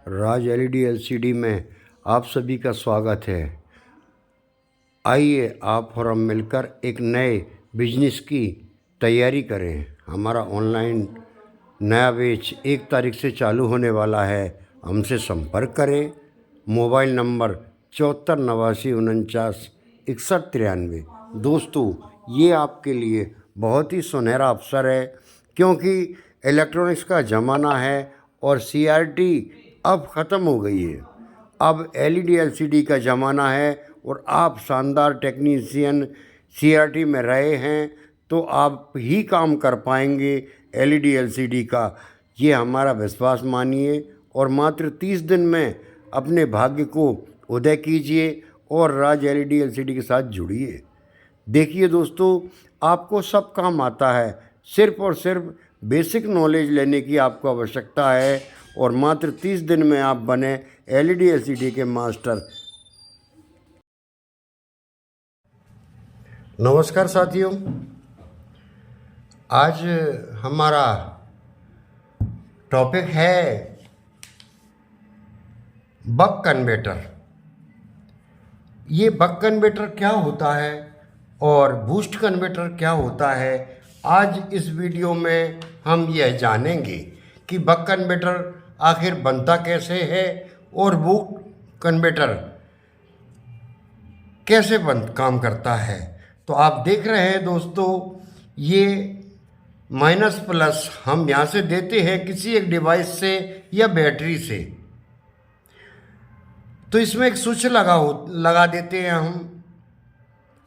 राज LED LCD में आप सभी का स्वागत है। आइए आप और हम मिलकर एक नए बिजनेस की तैयारी करें। हमारा ऑनलाइन नया बैच 1 तारीख से चालू होने वाला है। हमसे संपर्क करें। Mobile number 74 89 49 61 93। दोस्तों, ये आपके लिए बहुत ही सुनहरा अवसर है, क्योंकि इलेक्ट्रॉनिक्स का ज़माना है और सीआरटी अब ख़त्म हो गई है। अब एलईडी एलसीडी का ज़माना है और आप शानदार टेक्नीशियन सीआरटी में रहे हैं तो आप ही काम कर पाएंगे एलईडी एलसीडी का। ये हमारा विश्वास मानिए और मात्र 30 दिन में अपने भाग्य को उदय कीजिए और राज एलईडी एलसीडी के साथ जुड़िए। देखिए दोस्तों, आपको सब काम आता है, सिर्फ और सिर्फ बेसिक नॉलेज लेने की आपको आवश्यकता है और मात्र 30 दिन में आप बने एलईडी एलसीडी के मास्टर। नमस्कार साथियों, आज हमारा टॉपिक है बक कन्वर्टर। ये बक कन्वर्टर क्या होता है और बूस्ट कन्वर्टर क्या होता है, आज इस वीडियो में हम यह जानेंगे कि बक कन्वर्टर आखिर बनता कैसे है और बूस्ट कन्वर्टर कैसे काम करता है। तो आप देख रहे हैं दोस्तों, ये माइनस प्लस हम यहाँ से देते हैं किसी एक डिवाइस से या बैटरी से, तो इसमें एक स्विच लगा देते हैं हम,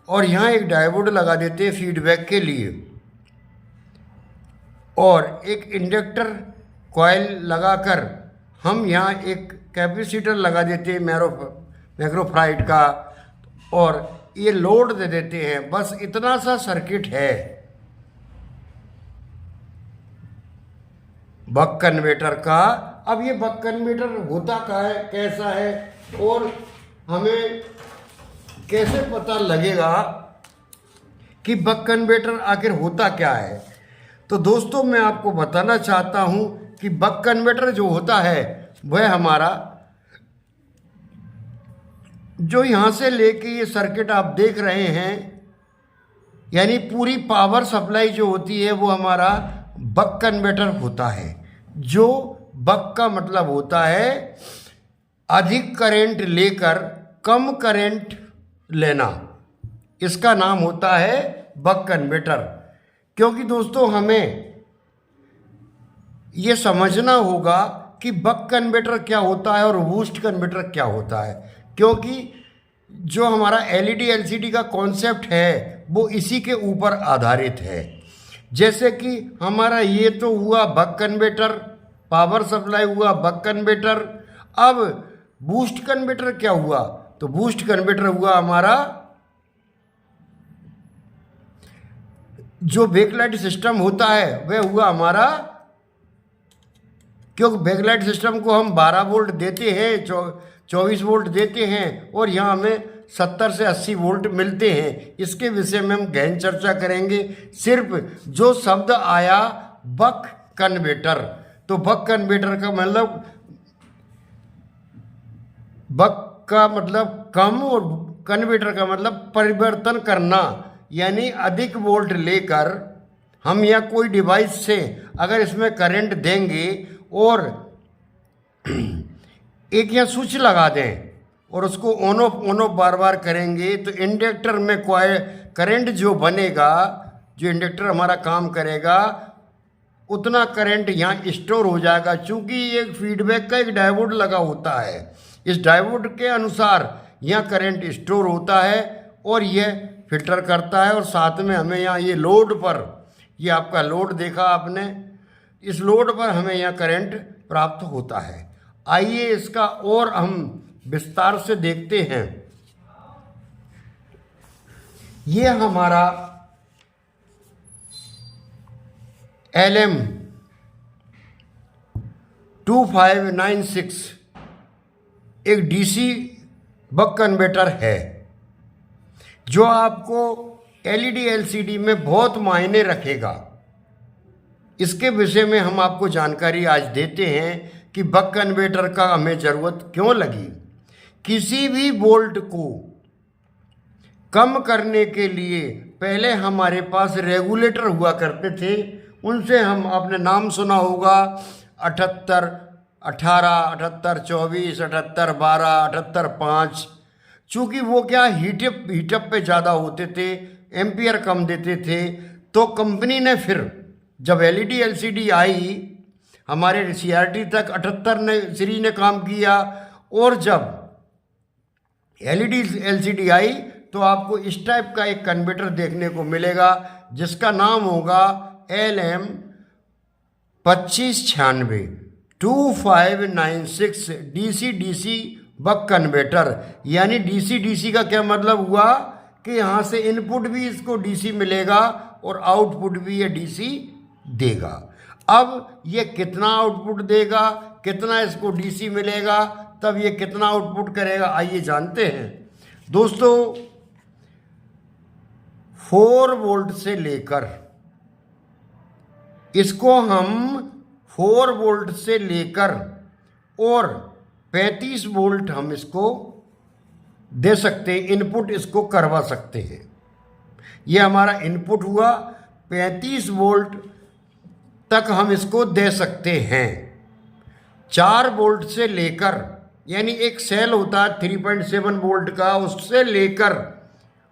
और यहाँ एक डायोड लगा देते हैं फीडबैक के लिए, और एक इंडक्टर कॉइल लगाकर हम यहाँ एक कैपेसिटर लगा देते हैं मैक्रोफाइट का, और ये लोड दे देते हैं। बस इतना सा सर्किट है बक कन्वर्टर का। अब ये बक कन्वर्टर होता कैसा है और हमें कैसे पता लगेगा कि बक कन्वर्टर आखिर होता क्या है। तो दोस्तों, मैं आपको बताना चाहता हूं कि बक कन्वर्टर जो होता है वह हमारा जो यहाँ से लेके ये सर्किट आप देख रहे हैं, यानी पूरी पावर सप्लाई जो होती है वो हमारा बक कन्वर्टर होता है। जो बक का मतलब होता है अधिक करंट लेकर कम करंट लेना, इसका नाम होता है बक कन्वर्टर। क्योंकि दोस्तों, हमें ये समझना होगा कि बक कन्वर्टर क्या होता है और बूस्ट कन्वर्टर क्या होता है, क्योंकि जो हमारा एलईडी एलसीडी का कॉन्सेप्ट है वो इसी के ऊपर आधारित है। जैसे कि हमारा ये तो हुआ बक कन्वर्टर, पावर सप्लाई हुआ बक कन्वर्टर। अब बूस्ट कन्वर्टर क्या हुआ, तो बूस्ट कन्वर्टर हुआ हमारा जो बैकलाइट सिस्टम होता है वह हुआ हमारा, क्योंकि बैकलाइट सिस्टम को हम 12 वोल्ट देते हैं, 24 वोल्ट देते हैं, और यहाँ हमें 70 से 80 वोल्ट मिलते हैं। इसके विषय में हम गहन चर्चा करेंगे। सिर्फ जो शब्द आया बक कन्वर्टर, तो बक कन्वर्टर का मतलब, बक का मतलब कम और कन्वर्टर का मतलब परिवर्तन करना, यानी अधिक वोल्ट लेकर हम या कोई डिवाइस से अगर इसमें करंट देंगे और एक या स्विच लगा दें और उसको ऑन ऑफ बार बार करेंगे, तो इंडक्टर में करंट जो बनेगा, जो इंडक्टर हमारा काम करेगा, उतना करंट यहाँ स्टोर हो जाएगा। चूँकि ये फीडबैक का एक डायोड लगा होता है, इस डायोड के अनुसार यहाँ करंट स्टोर होता है और यह फिल्टर करता है, और साथ में हमें यहाँ ये लोड पर, ये आपका लोड देखा आपने, इस लोड पर हमें यहाँ करंट प्राप्त होता है। आइए इसका और हम विस्तार से देखते हैं। ये हमारा LM 2596 एक डीसी बक कन्वर्टर है, जो आपको एलईडी एलसीडी में बहुत मायने रखेगा। इसके विषय में हम आपको जानकारी आज देते हैं कि बक कन्वर्टर का हमें ज़रूरत क्यों लगी। किसी भी वोल्ट को कम करने के लिए पहले हमारे पास रेगुलेटर हुआ करते थे, उनसे हम, आपने नाम सुना होगा 78 18, 78 24, 78 12, 78 5। चूँकि वो क्या हीटअप पे ज़्यादा होते थे, एम्पियर कम देते थे, तो कंपनी ने फिर जब एलईडी एलसीडी आई, हमारे सीआरटी तक 78 ने सीरीज ने काम किया, और जब एलईडी एलसीडी आई तो आपको इस टाइप का एक कन्वर्टर देखने को मिलेगा जिसका नाम होगा LM 2596 2596 DC DC buck converter. यानी डीसी डीसी का क्या मतलब हुआ कि यहाँ से इनपुट भी इसको डीसी मिलेगा और आउटपुट भी ये डीसी देगा। अब ये कितना आउटपुट देगा, कितना इसको डीसी मिलेगा, तब ये कितना आउटपुट करेगा, आइए जानते हैं दोस्तों। 4 वोल्ट से लेकर, इसको हम 4 वोल्ट से लेकर और 35 वोल्ट हम इसको दे सकते हैं, इनपुट इसको करवा सकते हैं। ये हमारा इनपुट हुआ, 35 वोल्ट तक हम इसको दे सकते हैं। 4 वोल्ट से लेकर, यानी एक सेल होता है 3.7 वोल्ट का, उससे लेकर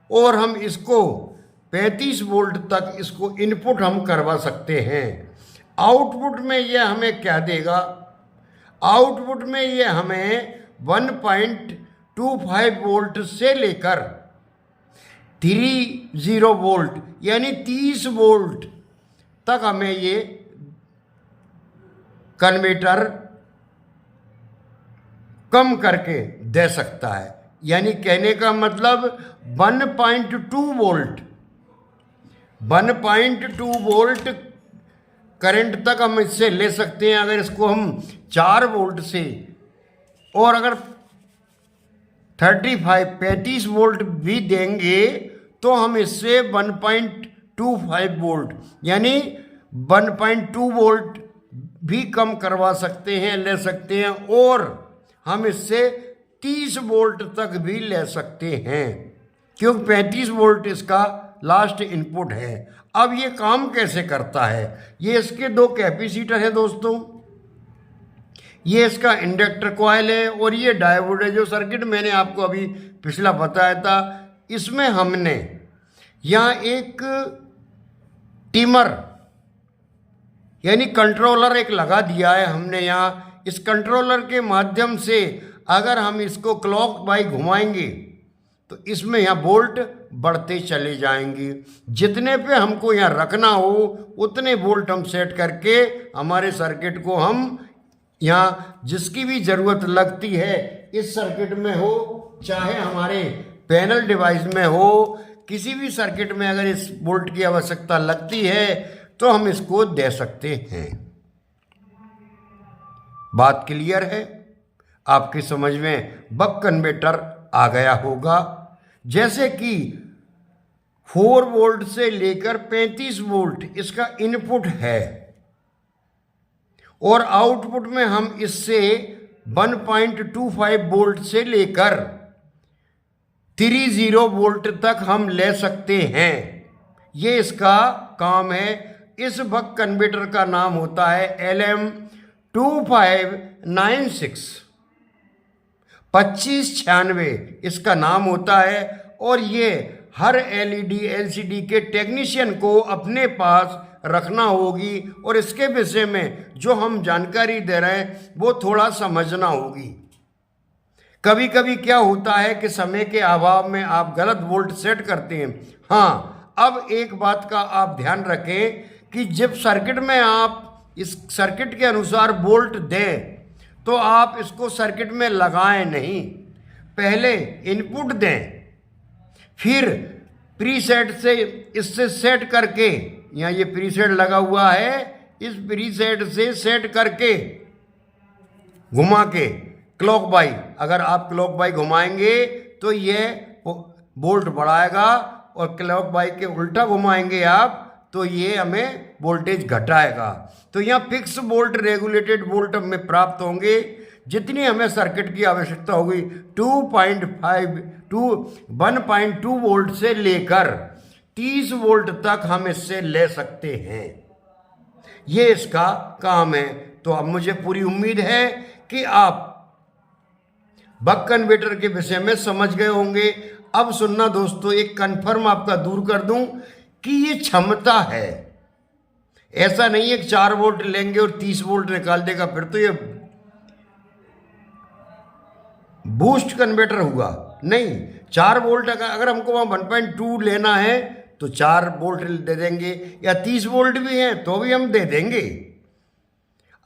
और हम इसको 35 वोल्ट तक इसको इनपुट हम करवा सकते हैं। आउटपुट में ये हमें क्या देगा, आउटपुट में ये हमें 1.25 वोल्ट से लेकर 30 वोल्ट यानी 30 वोल्ट तक हमें ये कन्वर्टर कम करके दे सकता है। यानी कहने का मतलब 1.2 वोल्ट करंट तक हम इससे ले सकते हैं। अगर इसको हम 4 वोल्ट से, और अगर 35 वोल्ट भी देंगे तो हम इससे 1.25 वोल्ट यानी 1.2 वोल्ट भी कम करवा सकते हैं, ले सकते हैं, और हम इससे 30 वोल्ट तक भी ले सकते हैं, क्योंकि 35 वोल्ट इसका लास्ट इनपुट है। अब ये काम कैसे करता है, ये इसके 2 कैपेसिटर हैं दोस्तों, ये इसका इंडक्टर कॉइल है और ये डायोड है। जो सर्किट मैंने आपको अभी पिछला बताया था, इसमें हमने यहाँ एक टिमर यानी कंट्रोलर एक लगा दिया है हमने यहाँ। इस कंट्रोलर के माध्यम से अगर हम इसको क्लॉक वाइज घुमाएंगे तो इसमें यहाँ वोल्ट बढ़ते चले जाएंगे। जितने पे हमको यहाँ रखना हो उतने वोल्ट हम सेट करके हमारे सर्किट को हम यहाँ जिसकी भी ज़रूरत लगती है, इस सर्किट में हो चाहे हमारे पैनल डिवाइस में हो, किसी भी सर्किट में अगर इस वोल्ट की आवश्यकता लगती है तो हम इसको दे सकते हैं। बात क्लियर है? आपकी समझ में बक कन्वर्टर आ गया होगा। जैसे कि 4 वोल्ट से लेकर 35 वोल्ट इसका इनपुट है और आउटपुट में हम इससे 1.25 वोल्ट से लेकर 30 वोल्ट तक हम ले सकते हैं। ये इसका काम है। इस बक कन्वर्टर का नाम होता है LM 2596 2596 इसका नाम होता है। और ये हर LED LCD के टेक्नीशियन को अपने पास रखना होगी और इसके विषय में जो हम जानकारी दे रहे हैं वो थोड़ा समझना होगी। कभी कभी क्या होता है कि समय के अभाव में आप गलत वोल्ट सेट करते हैं। हाँ, अब एक बात का आप ध्यान रखें कि जब सर्किट में आप इस सर्किट के अनुसार वोल्ट दें तो आप इसको सर्किट में लगाएं नहीं, पहले इनपुट दें, फिर प्रीसेट से इससे सेट करके, यहाँ ये प्रीसेट लगा हुआ है, इस प्रीसेट से सेट करके घुमा के क्लॉक बाई, अगर आप क्लॉक बाई घुमाएंगे तो ये वोल्ट बढ़ाएगा और क्लॉक बाई के उल्टा घुमाएंगे आप तो ये हमें वोल्टेज घटाएगा। तो यहाँ फिक्स वोल्ट रेगुलेटेड वोल्ट हमें प्राप्त होंगे। जितनी हमें सर्किट की आवश्यकता होगी 1.2 वोल्ट से लेकर 30 वोल्ट तक हम इससे ले सकते हैं। ये इसका काम है। तो अब मुझे पूरी उम्मीद है कि आप बक कन्वर्टर के विषय में समझ गए होंगे। अब सुनना दोस्तों, एक कन्फर्म आपका दूर कर दूं कि ये क्षमता है। ऐसा नहीं है कि 4 वोल्ट लेंगे और 30 वोल्ट निकाल देगा, फिर तो ये बूस्ट कन्वर्टर हुआ। नहीं, 4 वोल्ट अगर हमको वहाँ 1.2 लेना है तो 4 वोल्ट दे देंगे, या 30 वोल्ट भी हैं तो भी हम दे देंगे।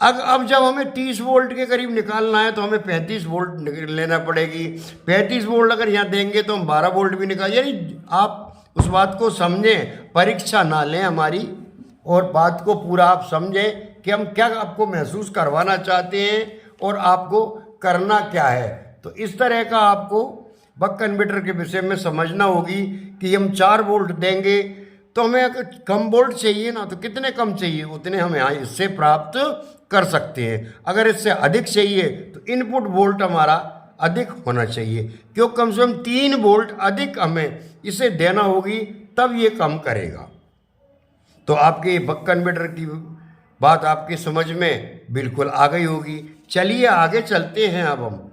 अब जब हमें 30 वोल्ट के करीब निकालना है तो हमें 35 वोल्ट लेना पड़ेगी। 35 वोल्ट अगर यहाँ देंगे तो हम 12 वोल्ट भी निकाल, यानी आप उस बात को समझें, परीक्षा ना लें हमारी, और बात को पूरा आप समझें कि हम क्या आपको महसूस करवाना चाहते हैं और आपको करना क्या है। तो इस तरह का आपको बक कन्वर्टर के विषय में समझना होगी कि हम 4 वोल्ट देंगे तो हमें अगर कम वोल्ट चाहिए ना, तो कितने कम चाहिए उतने हम यहाँ इससे प्राप्त कर सकते हैं। अगर इससे अधिक चाहिए तो इनपुट वोल्ट हमारा अधिक होना चाहिए, क्यों कम से कम 3 वोल्ट अधिक हमें इसे देना होगी, तब ये काम करेगा। तो आपके बक कन्वर्टर की बात आपकी समझ में बिल्कुल आ गई होगी। चलिए आगे चलते हैं। अब हम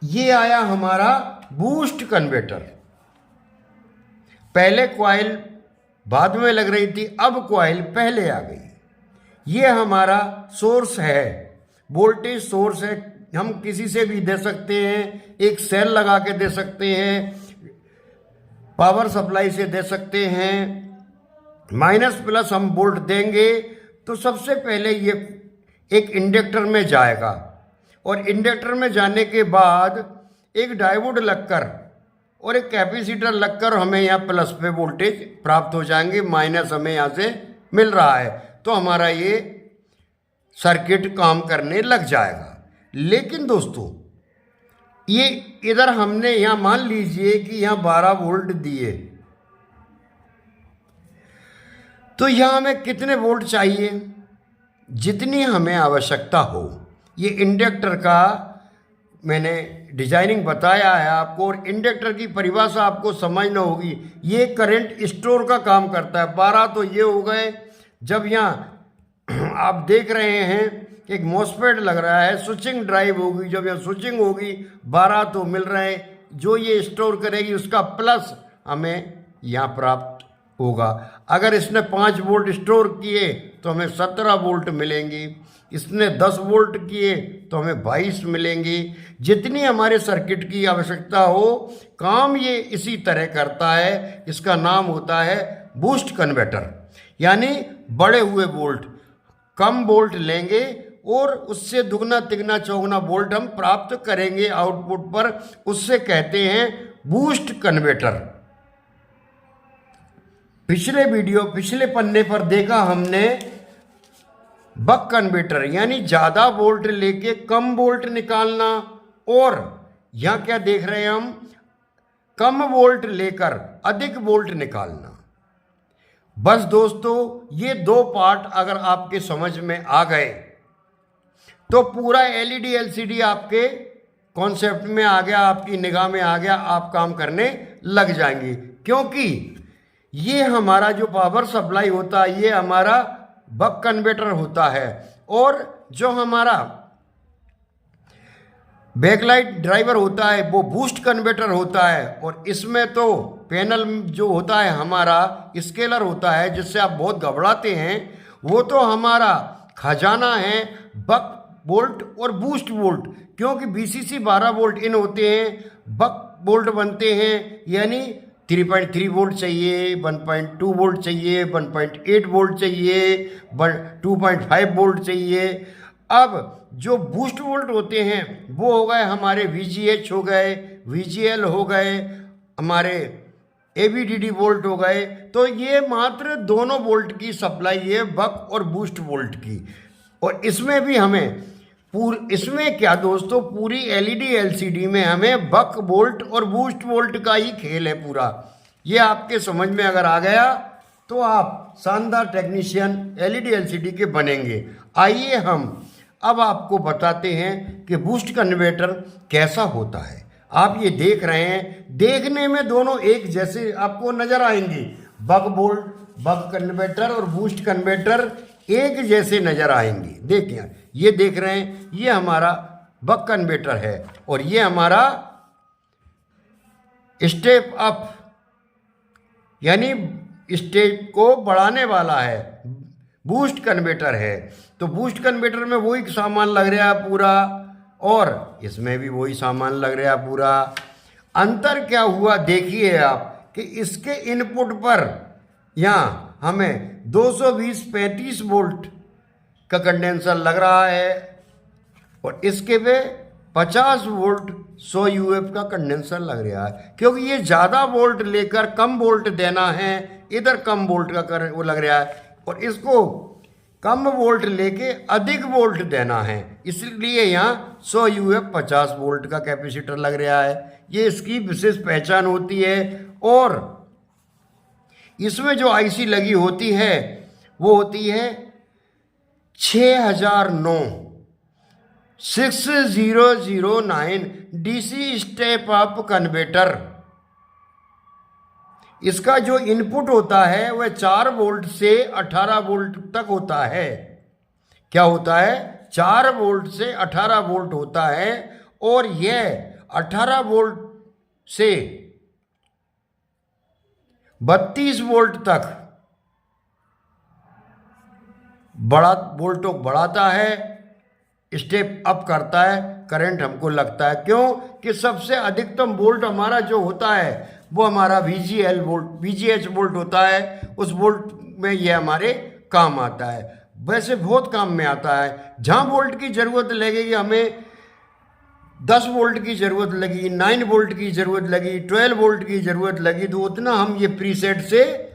ये आया हमारा बूस्ट कन्वर्टर। पहले कॉइल बाद में लग रही थी, अब कॉइल पहले आ गई। ये हमारा सोर्स है, वोल्टेज सोर्स है। हम किसी से भी दे सकते हैं, एक सेल लगा के दे सकते हैं, पावर सप्लाई से दे सकते हैं। माइनस प्लस हम वोल्ट देंगे तो सबसे पहले ये एक इंडक्टर में जाएगा, और इंडक्टर में जाने के बाद एक डायोड लगकर और एक कैपेसिटर लगकर हमें यहाँ प्लस पे वोल्टेज प्राप्त हो जाएंगे, माइनस हमें यहाँ से मिल रहा है, तो हमारा ये सर्किट काम करने लग जाएगा। लेकिन दोस्तों, ये इधर हमने यहाँ मान लीजिए कि यहाँ 12 वोल्ट दिए, तो यहाँ हमें कितने वोल्ट चाहिए? जितनी हमें आवश्यकता हो। ये इंडक्टर का मैंने डिजाइनिंग बताया है आपको, और इंडक्टर की परिभाषा आपको समझना होगी। ये करंट स्टोर का काम करता है। 12 तो ये हो गए। जब यहाँ आप देख रहे हैं कि एक मॉसफेट लग रहा है, स्विचिंग ड्राइव होगी, जब यहाँ स्विचिंग होगी 12 तो मिल रहे हैं, जो ये स्टोर करेगी उसका प्लस हमें यहाँ प्राप्त होगा। अगर इसने 5 वोल्ट स्टोर किए तो हमें 17 वोल्ट मिलेंगी, इसने 10 वोल्ट किए तो हमें 22 मिलेंगी। जितनी हमारे सर्किट की आवश्यकता हो, काम ये इसी तरह करता है। इसका नाम होता है बूस्ट कन्वर्टर, यानी बड़े हुए वोल्ट। कम वोल्ट लेंगे और उससे दुगना तिगना चौगुना वोल्ट हम प्राप्त करेंगे आउटपुट पर, उससे कहते हैं बूस्ट कन्वर्टर। पिछले पन्ने पर देखा हमने बक कन्वर्टर, यानी ज़्यादा वोल्ट लेके कम वोल्ट निकालना, और यहाँ क्या देख रहे हैं हम, कम वोल्ट लेकर अधिक वोल्ट निकालना। बस दोस्तों, ये 2 पार्ट अगर आपके समझ में आ गए तो पूरा एलईडी एलसीडी आपके कॉन्सेप्ट में आ गया, आपकी निगाह में आ गया, आप काम करने लग जाएंगे। क्योंकि ये हमारा जो पावर सप्लाई होता है, ये हमारा बक कन्वर्टर होता है, और जो हमारा बैकलाइट ड्राइवर होता है वो बूस्ट कन्वर्टर होता है। और इसमें तो पैनल जो होता है हमारा स्केलर होता है, जिससे आप बहुत घबराते हैं, वो तो हमारा खजाना है बक वोल्ट और बूस्ट वोल्ट। क्योंकि बीसीसी 12 वोल्ट इन होते हैं, बक वोल्ट बनते हैं, यानी 3.3 वोल्ट चाहिए, 1.2 वोल्ट चाहिए, 1.8 वोल्ट चाहिए, 2.5 वोल्ट चाहिए। अब जो बूस्ट वोल्ट होते हैं वो हो गए हमारे VGH हो गए, VGL हो गए, हमारे ABDD वोल्ट हो गए। तो ये मात्र दोनों वोल्ट की सप्लाई है, बक और बूस्ट वोल्ट की। और इसमें भी हमें इसमें क्या दोस्तों, पूरी एलईडी एलसीडी में हमें बक वोल्ट और बूस्ट वोल्ट का ही खेल है पूरा। ये आपके समझ में अगर आ गया तो आप शानदार टेक्नीशियन एलईडी एलसीडी के बनेंगे। आइए हम अब आपको बताते हैं कि बूस्ट कन्वर्टर कैसा होता है। आप ये देख रहे हैं, देखने में दोनों एक जैसे आपको नजर आएंगे। बक कन्वर्टर और बूस्ट कन्वर्टर एक जैसे नजर आएंगे। देखिए, ये देख रहे हैं, ये हमारा बक कन्वर्टर है और ये हमारा स्टेप अप यानी स्टेप को बढ़ाने वाला है, बूस्ट कन्वर्टर है। तो बूस्ट कन्वर्टर में वही सामान लग रहा है पूरा और इसमें भी वही सामान लग रहा है पूरा। अंतर क्या हुआ देखिए आप कि इसके इनपुट पर यहाँ हमें 220-35 वोल्ट का कंडेंसर लग रहा है और इसके पे 50 वोल्ट 100 यूएफ का कंडेंसर लग रहा है, क्योंकि ये ज़्यादा वोल्ट लेकर कम वोल्ट देना है। इधर कम वोल्ट का वो लग रहा है और इसको कम वोल्ट लेके अधिक वोल्ट देना है, इसलिए यहाँ 100 यूएफ 50 वोल्ट का कैपेसिटर लग रहा है। ये इसकी विशेष पहचान होती है। और इसमें जो आईसी लगी होती है वो होती है 6009 डीसी स्टेप अप कन्वर्टर। इसका जो इनपुट होता है वह 4 वोल्ट से 18 वोल्ट तक होता है। क्या होता है? 4 वोल्ट से 18 वोल्ट होता है और यह 18 वोल्ट से 32 वोल्ट तक वोल्टों बढ़ाता है, स्टेप अप करता है, करंट हमको लगता है। क्यों कि सबसे अधिकतम वोल्ट हमारा जो होता है वो हमारा VGH वोल्ट होता है। उस वोल्ट में ये हमारे काम आता है। वैसे बहुत काम में आता है। जहाँ वोल्ट की ज़रूरत लगेगी, हमें 10 वोल्ट की ज़रूरत लगी, 9 वोल्ट की ज़रूरत लगी, 12 वोल्ट की ज़रूरत लगी, तो उतना हम ये प्रीसेट से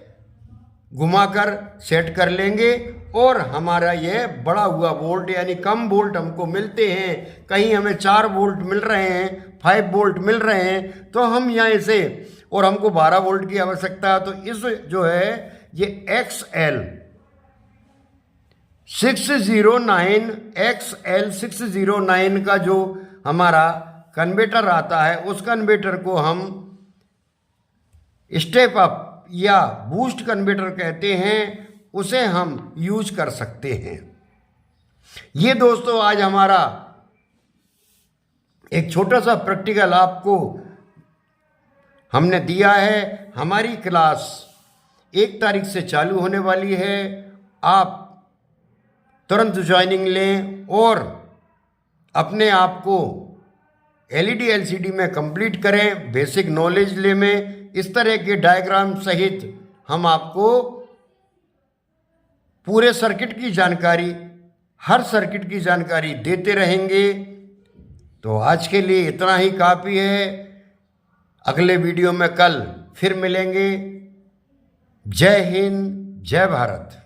घुमाकर सेट कर लेंगे और हमारा ये बड़ा हुआ वोल्ट यानी कम वोल्ट हमको मिलते हैं। कहीं हमें 4 वोल्ट मिल रहे हैं, 5 वोल्ट मिल रहे हैं, तो हम यहाँ से, और हमको 12 वोल्ट की आवश्यकता है, तो इस जो है ये XL609 का जो हमारा कन्वर्टर आता है, उस कन्वर्टर को हम स्टेप अप या बूस्ट कन्वर्टर कहते हैं, उसे हम यूज कर सकते हैं। ये दोस्तों आज हमारा एक छोटा सा प्रैक्टिकल आपको हमने दिया है। हमारी क्लास 1 तारीख से चालू होने वाली है। आप तुरंत ज्वाइनिंग लें और अपने आप को एलईडी एलसीडी में कंप्लीट करें, बेसिक नॉलेज ले में। इस तरह के डायग्राम सहित हम आपको पूरे सर्किट की जानकारी, हर सर्किट की जानकारी देते रहेंगे। तो आज के लिए इतना ही काफ़ी है। अगले वीडियो में कल फिर मिलेंगे। जय हिंद, जय भारत।